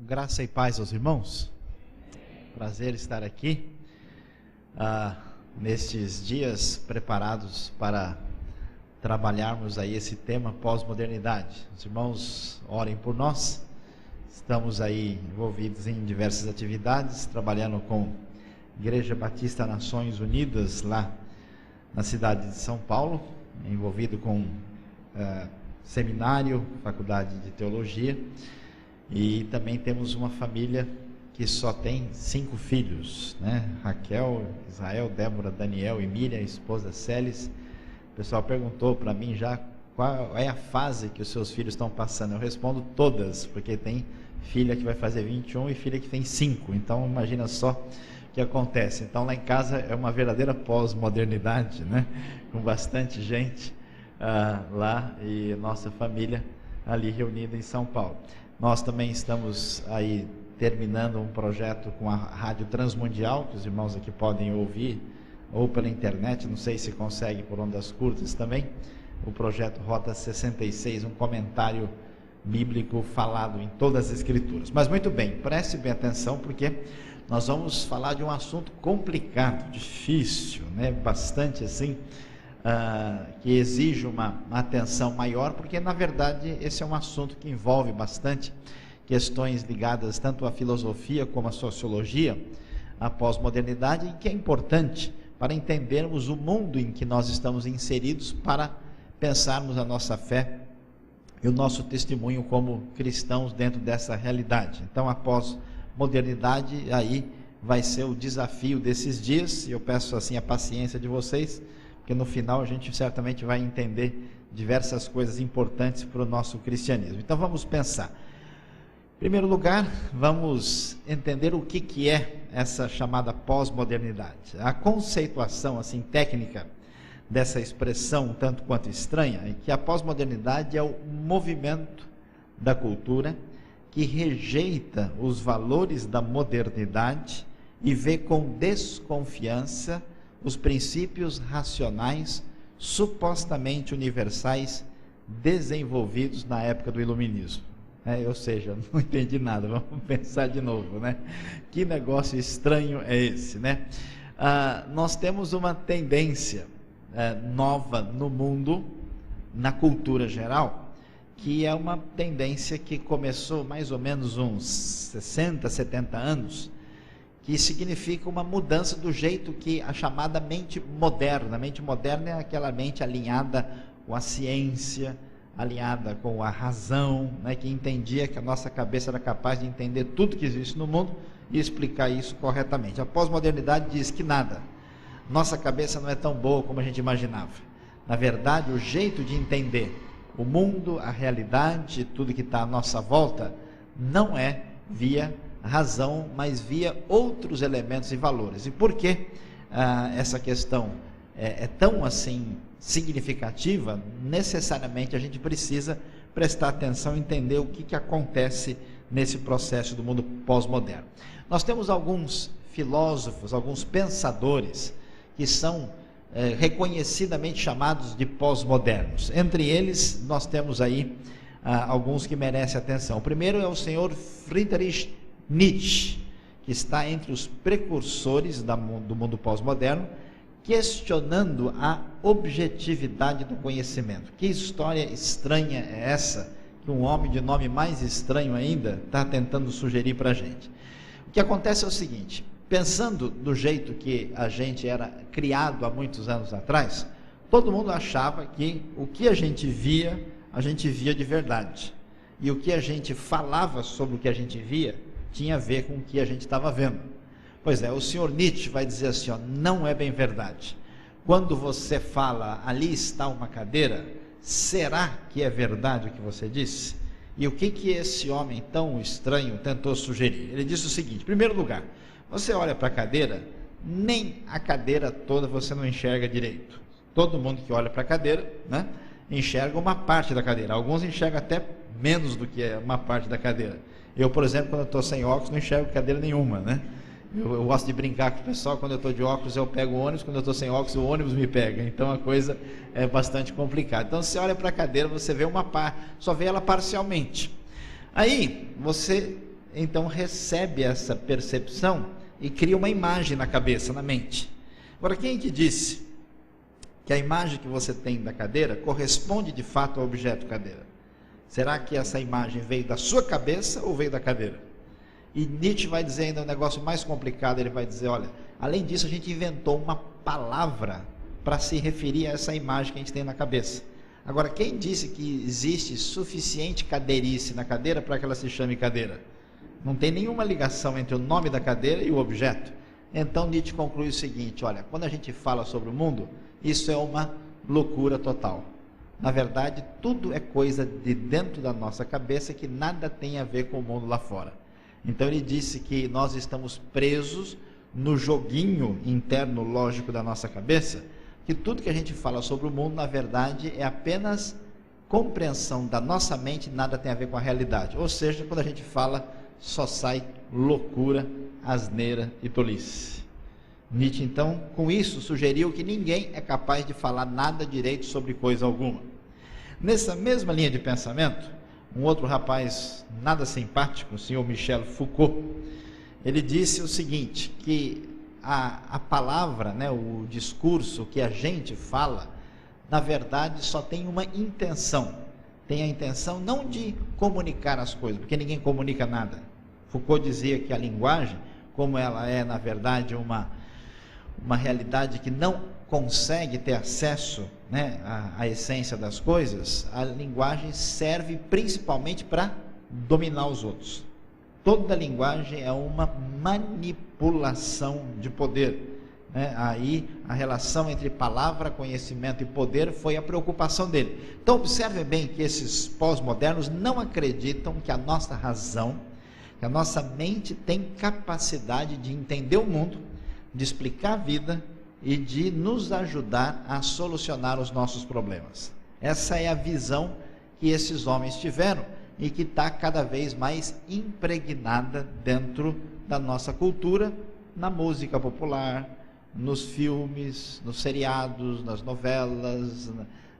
Graça e paz aos irmãos. Prazer estar aqui nestes dias preparados para trabalharmos aí esse tema pós-modernidade. Os irmãos orem por nós. Estamos aí envolvidos em diversas atividades, trabalhando com Igreja Batista Nações Unidas lá na cidade de São Paulo, envolvido com seminário, faculdade de teologia. E também temos uma família que só tem 5 filhos, né? Raquel, Israel, Débora, Daniel e Miriam, esposa Célis. O pessoal perguntou para mim já qual é a fase que os seus filhos estão passando. Eu respondo todas, porque tem filha que vai fazer 21 e filha que tem 5. Então imagina só o que acontece. Então lá em casa é uma verdadeira pós-modernidade, né? Com bastante gente lá e nossa família ali reunida em São Paulo. Nós também estamos aí terminando um projeto com a Rádio Transmundial, que os irmãos aqui podem ouvir, ou pela internet, não sei se consegue por ondas curtas também, o projeto Rota 66, um comentário bíblico falado em todas as escrituras. Mas muito bem, preste bem atenção, porque nós vamos falar de um assunto complicado, difícil, né? Bastante assim, que exige uma atenção maior, porque na verdade esse é um assunto que envolve bastante questões ligadas tanto à filosofia como à sociologia, à pós-modernidade, e que é importante para entendermos o mundo em que nós estamos inseridos, para pensarmos a nossa fé e o nosso testemunho como cristãos dentro dessa realidade. Então a pós-modernidade aí vai ser o desafio desses dias, e eu peço assim a paciência de vocês, porque no final a gente certamente vai entender diversas coisas importantes para o nosso cristianismo. Então vamos pensar. Em primeiro lugar, vamos entender o que é essa chamada pós-modernidade. A conceituação assim técnica dessa expressão, tanto quanto estranha, é que a pós-modernidade é o movimento da cultura que rejeita os valores da modernidade e vê com desconfiança os princípios racionais supostamente universais desenvolvidos na época do iluminismo. Ou seja, não entendi nada, vamos pensar de novo, né? Que negócio estranho é esse, né? Nós temos uma tendência nova no mundo, na cultura geral, que é uma tendência que começou mais ou menos uns 60, 70 anos, que significa uma mudança do jeito que a chamada mente moderna. A mente moderna é aquela mente alinhada com a ciência, alinhada com a razão, né, que entendia que a nossa cabeça era capaz de entender tudo que existe no mundo e explicar isso corretamente. A pós-modernidade diz que nada, nossa cabeça não é tão boa como a gente imaginava. Na verdade, o jeito de entender o mundo, a realidade, tudo que está à nossa volta, não é via razão, mas via outros elementos e valores. E por que essa questão é tão assim significativa? Necessariamente a gente precisa prestar atenção e entender o que acontece nesse processo do mundo pós-moderno. Nós temos alguns filósofos, alguns pensadores que são reconhecidamente chamados de pós-modernos. Entre eles nós temos aí alguns que merecem atenção. O primeiro é o senhor Friedrich Nietzsche, que está entre os precursores do mundo pós-moderno, questionando a objetividade do conhecimento. Que história estranha é essa, que um homem de nome mais estranho ainda está tentando sugerir para a gente? O que acontece é o seguinte: pensando do jeito que a gente era criado há muitos anos atrás, todo mundo achava que o que a gente via de verdade, e o que a gente falava sobre o que a gente via tinha a ver com o que a gente estava vendo. Pois é, o senhor Nietzsche vai dizer assim, não é bem verdade. Quando você fala, ali está uma cadeira, será que é verdade o que você disse? E o que esse homem tão estranho tentou sugerir? Ele disse o seguinte: em primeiro lugar, você olha para a cadeira, nem a cadeira toda você não enxerga direito. Todo mundo que olha para a cadeira, né, enxerga uma parte da cadeira. Alguns enxergam até menos do que uma parte da cadeira. Eu, por exemplo, quando eu estou sem óculos, não enxergo cadeira nenhuma, né? Eu gosto de brincar com o pessoal, quando eu estou de óculos eu pego o ônibus, quando eu estou sem óculos o ônibus me pega, então a coisa é bastante complicada. Então você olha para a cadeira, você vê uma parte, só vê ela parcialmente. Aí você então recebe essa percepção e cria uma imagem na cabeça, na mente. Agora, quem é que disse que a imagem que você tem da cadeira corresponde de fato ao objeto cadeira? Será que essa imagem veio da sua cabeça ou veio da cadeira? E Nietzsche vai dizer ainda um negócio mais complicado, ele vai dizer, olha, além disso a gente inventou uma palavra para se referir a essa imagem que a gente tem na cabeça. Agora, quem disse que existe suficiente cadeirice na cadeira para que ela se chame cadeira? Não tem nenhuma ligação entre o nome da cadeira e o objeto. Então Nietzsche conclui o seguinte, olha, quando a gente fala sobre o mundo, isso é uma loucura total. Na verdade, tudo é coisa de dentro da nossa cabeça que nada tem a ver com o mundo lá fora. Então ele disse que nós estamos presos no joguinho interno lógico da nossa cabeça, que tudo que a gente fala sobre o mundo, na verdade, é apenas compreensão da nossa mente, nada tem a ver com a realidade. Ou seja, quando a gente fala, só sai loucura, asneira e tolice. Nietzsche, então, com isso, sugeriu que ninguém é capaz de falar nada direito sobre coisa alguma. Nessa mesma linha de pensamento, um outro rapaz nada simpático, o senhor Michel Foucault, ele disse o seguinte, que a palavra, né, o discurso que a gente fala, na verdade só tem uma intenção. Tem a intenção não de comunicar as coisas, porque ninguém comunica nada. Foucault dizia que a linguagem, como ela é na verdade uma realidade que não consegue ter acesso, né, à essência das coisas, a linguagem serve principalmente para dominar os outros. Toda linguagem é uma manipulação de poder, né? Aí a relação entre palavra, conhecimento e poder foi a preocupação dele. Então observe bem que esses pós-modernos não acreditam que a nossa razão, que a nossa mente tem capacidade de entender o mundo, de explicar a vida e de nos ajudar a solucionar os nossos problemas. Essa é a visão que esses homens tiveram e que está cada vez mais impregnada dentro da nossa cultura, na música popular, nos filmes, nos seriados, nas novelas,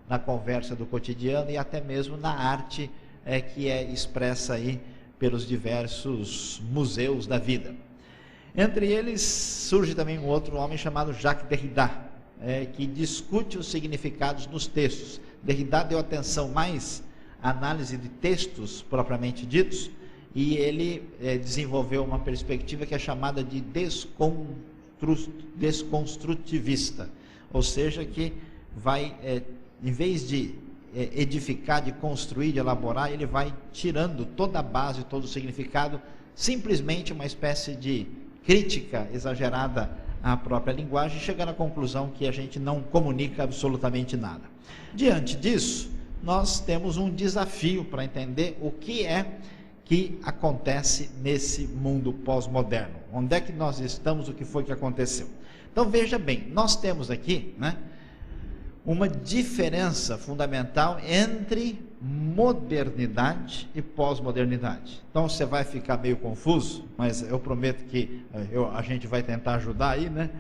na conversa do cotidiano e até mesmo na arte que é expressa aí pelos diversos museus da vida. Entre eles surge também um outro homem chamado Jacques Derrida, que discute os significados nos textos. Derrida deu atenção mais à análise de textos propriamente ditos, e ele desenvolveu uma perspectiva que é chamada de desconstrutivista, ou seja, que vai, em vez de edificar, de construir, de elaborar, ele vai tirando toda a base, todo o significado, simplesmente uma espécie de crítica exagerada à própria linguagem, chegando à conclusão que a gente não comunica absolutamente nada. Diante disso, nós temos um desafio para entender o que é que acontece nesse mundo pós-moderno. Onde é que nós estamos, o que foi que aconteceu? Então veja bem, nós temos aqui, né, uma diferença fundamental entre modernidade e pós-modernidade. Então você vai ficar meio confuso, mas eu prometo que a gente vai tentar ajudar aí, né?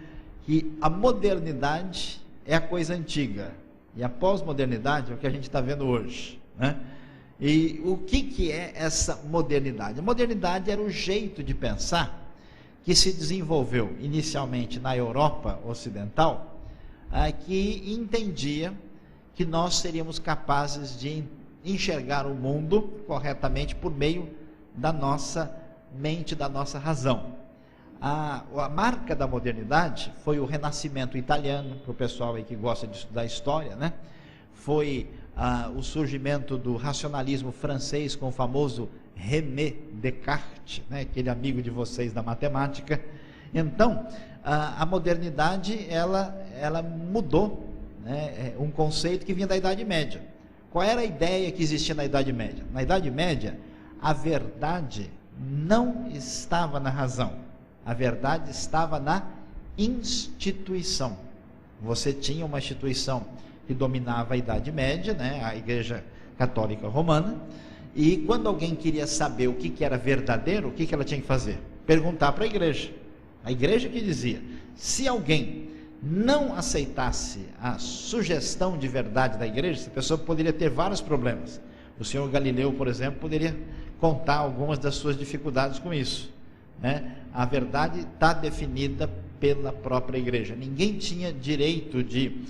Que a modernidade é a coisa antiga e a pós-modernidade é o que a gente está vendo hoje, né? E o que é essa modernidade? A modernidade era o jeito de pensar que se desenvolveu inicialmente na Europa Ocidental, que entendia que nós seríamos capazes de enxergar o mundo corretamente por meio da nossa mente, da nossa razão. A marca da modernidade foi o Renascimento italiano, para o pessoal aí que gosta de estudar história, né? Foi o surgimento do racionalismo francês com o famoso René Descartes, né? Aquele amigo de vocês da matemática. Então, a modernidade, ela mudou, né, um conceito que vinha da Idade Média. Qual era a ideia que existia na Idade Média? Na Idade Média, a verdade não estava na razão, a verdade estava na instituição. Você tinha uma instituição que dominava a Idade Média, né, a Igreja Católica Romana, e quando alguém queria saber o que era verdadeiro, o que ela tinha que fazer? Perguntar para a igreja. A igreja que dizia. Se alguém não aceitasse a sugestão de verdade da igreja, essa pessoa poderia ter vários problemas. O senhor Galileu, por exemplo, poderia contar algumas das suas dificuldades com isso, né? A verdade está definida pela própria igreja. Ninguém tinha direito de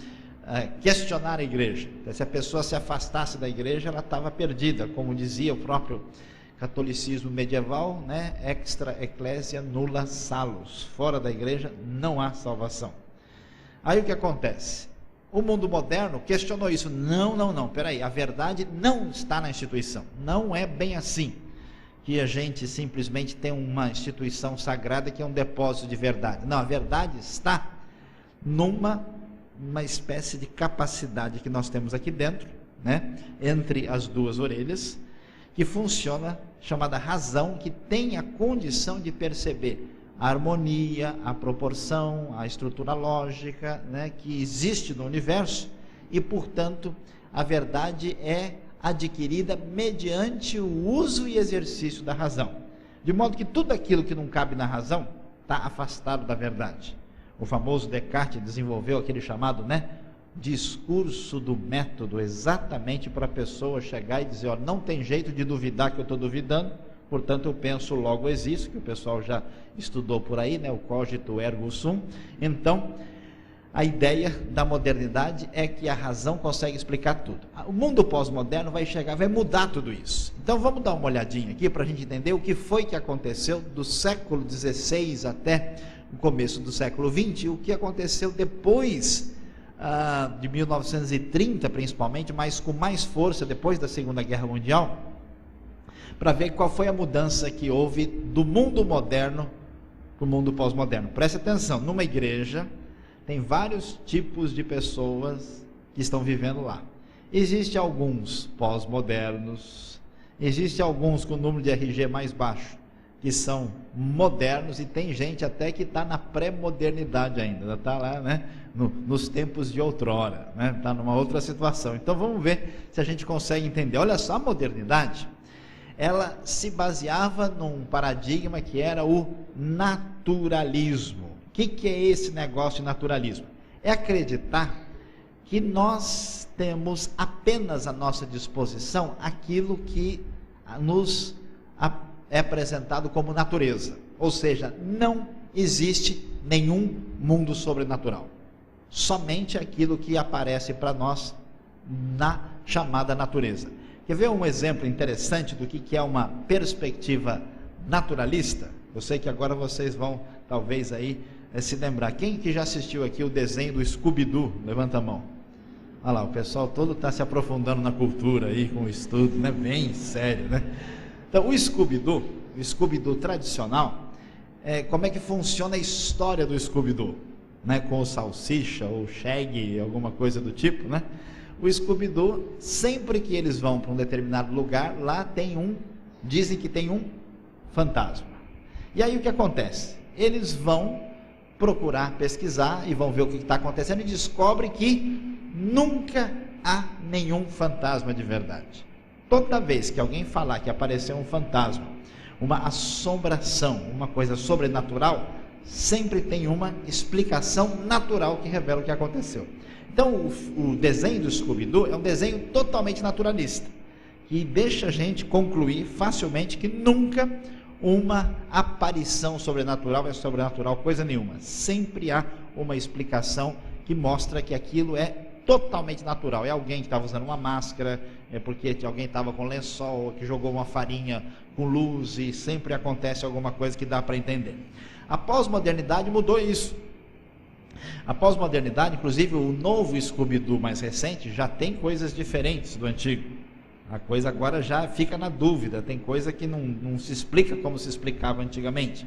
questionar a igreja. Então, se a pessoa se afastasse da igreja, ela estava perdida, como dizia o próprio catolicismo medieval, né? Extra ecclesia nulla salus. Fora da igreja não há salvação. Aí o que acontece? O mundo moderno questionou isso. Não, peraí, a verdade não está na instituição. Não é bem assim que a gente simplesmente tem uma instituição sagrada que é um depósito de verdade. Não, a verdade está numa espécie de capacidade que nós temos aqui dentro, né? Entre as duas orelhas, que funciona, chamada razão, que tem a condição de perceber a harmonia, a proporção, a estrutura lógica, né, que existe no universo, e portanto a verdade é adquirida mediante o uso e exercício da razão, de modo que tudo aquilo que não cabe na razão está afastado da verdade. O famoso Descartes desenvolveu aquele chamado, né, discurso do método, exatamente para a pessoa chegar e dizer, ó, não tem jeito de duvidar que eu estou duvidando, portanto eu penso, logo existo, que o pessoal já estudou por aí, né, o cogito ergo sum. Então, a ideia da modernidade é que a razão consegue explicar tudo. O mundo pós-moderno vai chegar, vai mudar tudo isso. Então vamos dar uma olhadinha aqui para a gente entender o que foi que aconteceu do século XVI até o começo do século XX, o que aconteceu depois de 1930 principalmente, mas com mais força depois da Segunda Guerra Mundial, para ver qual foi a mudança que houve do mundo moderno para o mundo pós-moderno. Preste atenção, numa igreja tem vários tipos de pessoas que estão vivendo lá. Existem alguns pós-modernos, existem alguns com o número de RG mais baixo, que são modernos, e tem gente até que está na pré-modernidade ainda, está lá, né, nos tempos de outrora, né, está numa outra situação. Então vamos ver se a gente consegue entender. Olha só, a modernidade, ela se baseava num paradigma que era o naturalismo. O que é esse negócio de naturalismo? É acreditar que nós temos apenas à nossa disposição aquilo que nos é apresentado como natureza, ou seja, não existe nenhum mundo sobrenatural, somente aquilo que aparece para nós na chamada natureza. Quer ver um exemplo interessante do que é uma perspectiva naturalista? Eu sei que agora vocês vão talvez aí se lembrar. Quem que já assistiu aqui o desenho do Scooby-Doo? Levanta a mão. Olha lá, o pessoal todo está se aprofundando na cultura aí, com o estudo, né? Bem sério, né? Então, o Scooby-Doo tradicional, como é que funciona a história do Scooby-Doo? Né? Com o Salsicha, ou Shaggy, alguma coisa do tipo, né? O Scooby-Doo, sempre que eles vão para um determinado lugar, lá dizem que tem um fantasma. E aí o que acontece? Eles vão procurar pesquisar e vão ver o que está acontecendo e descobrem que nunca há nenhum fantasma de verdade. Toda vez que alguém falar que apareceu um fantasma, uma assombração, uma coisa sobrenatural, sempre tem uma explicação natural que revela o que aconteceu. Então o desenho do Scooby-Doo é um desenho totalmente naturalista, que deixa a gente concluir facilmente que nunca uma aparição sobrenatural é sobrenatural coisa nenhuma. Sempre há uma explicação que mostra que aquilo é totalmente natural. É alguém que estava usando uma máscara, é porque alguém estava com lençol, que jogou uma farinha com luz, e sempre acontece alguma coisa que dá para entender. A pós-modernidade mudou isso. A pós-modernidade, inclusive o novo Scooby-Doo mais recente, já tem coisas diferentes do antigo. A coisa agora já fica na dúvida, tem coisa que não se explica como se explicava antigamente.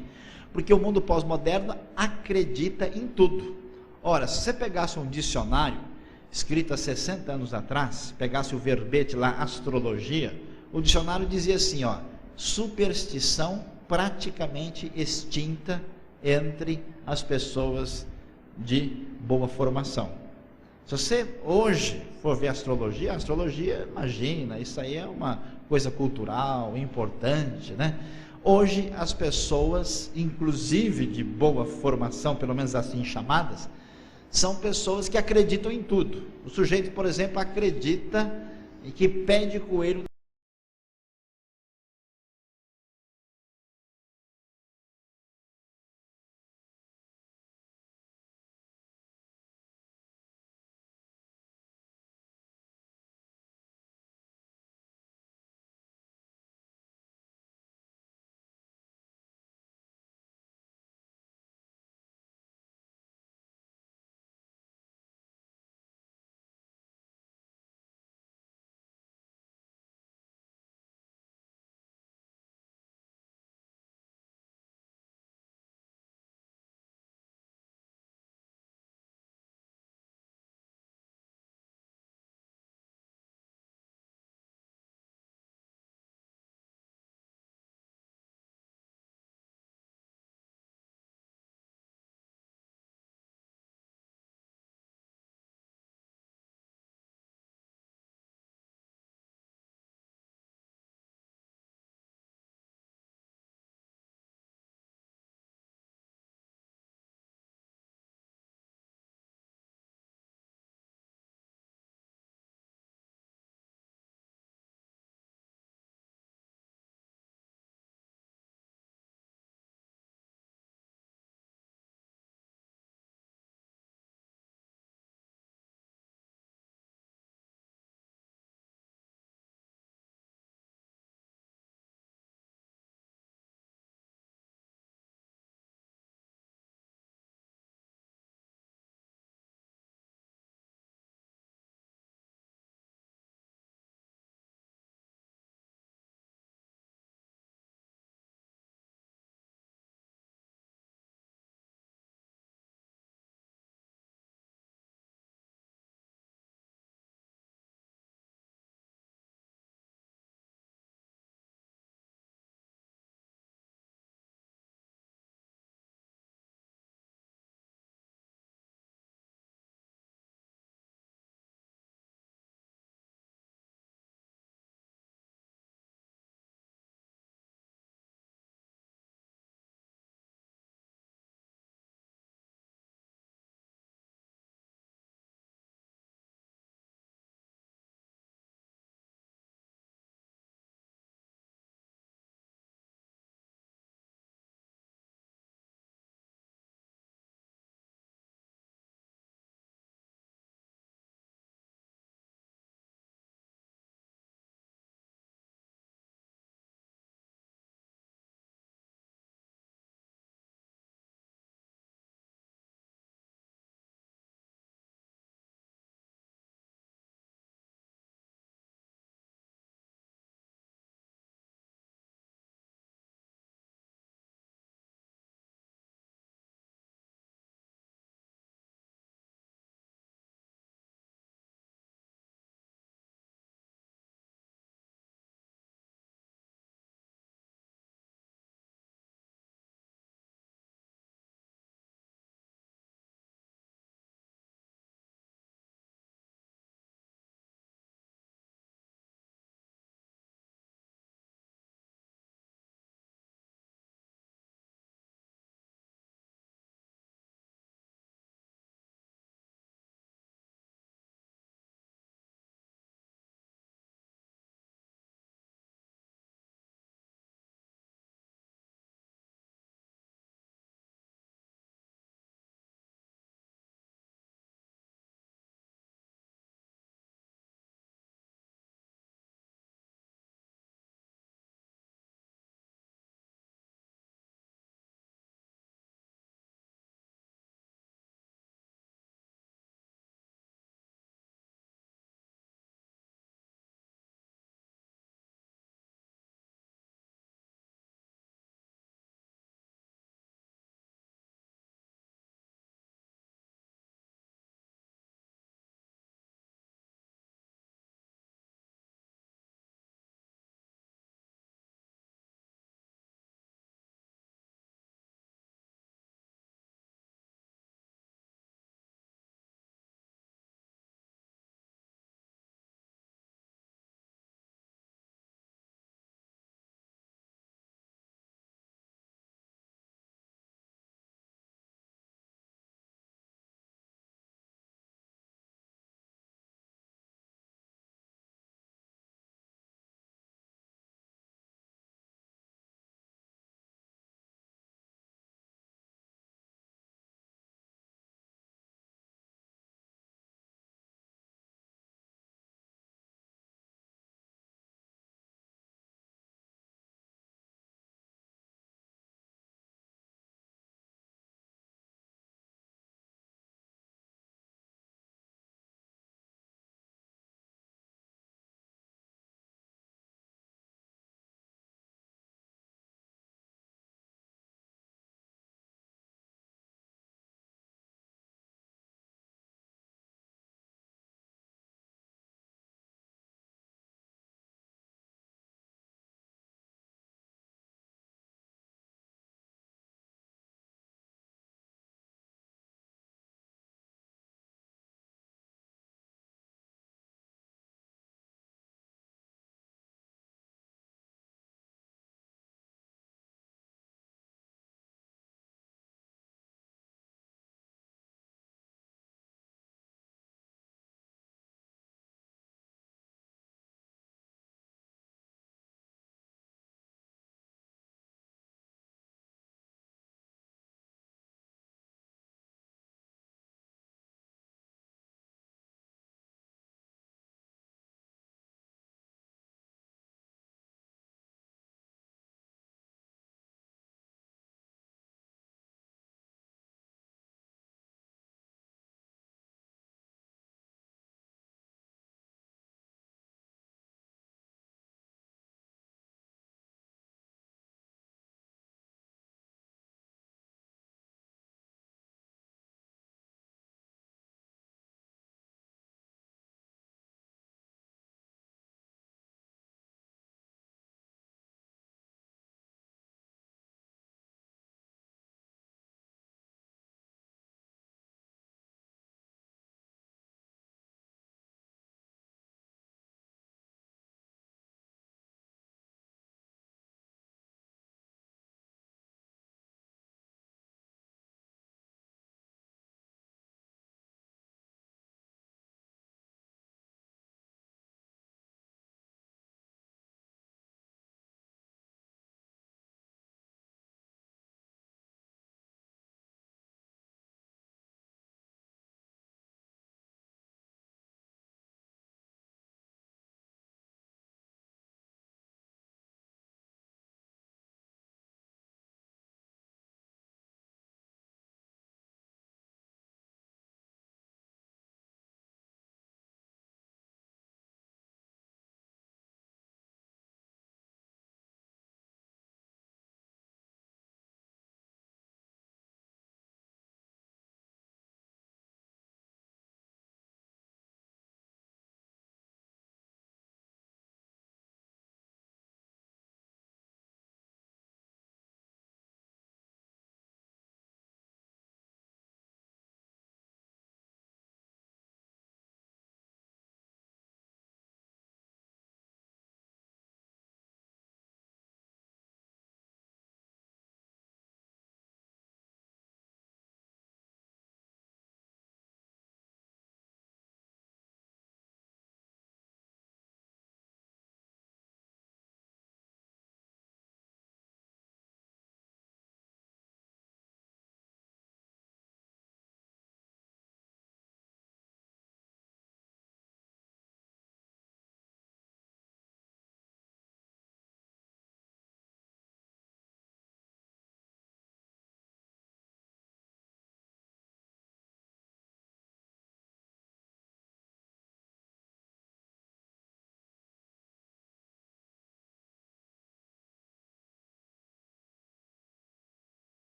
Porque o mundo pós-moderno acredita em tudo. Ora, se você pegasse um dicionário escrito há 60 anos atrás, pegasse o verbete lá, astrologia, o dicionário dizia assim, ó, superstição praticamente extinta entre as pessoas de boa formação. Se você hoje for ver a astrologia, imagina, isso aí é uma coisa cultural, importante, né? Hoje as pessoas, inclusive de boa formação, pelo menos assim chamadas, são pessoas que acreditam em tudo. O sujeito, por exemplo, acredita que pé de coelho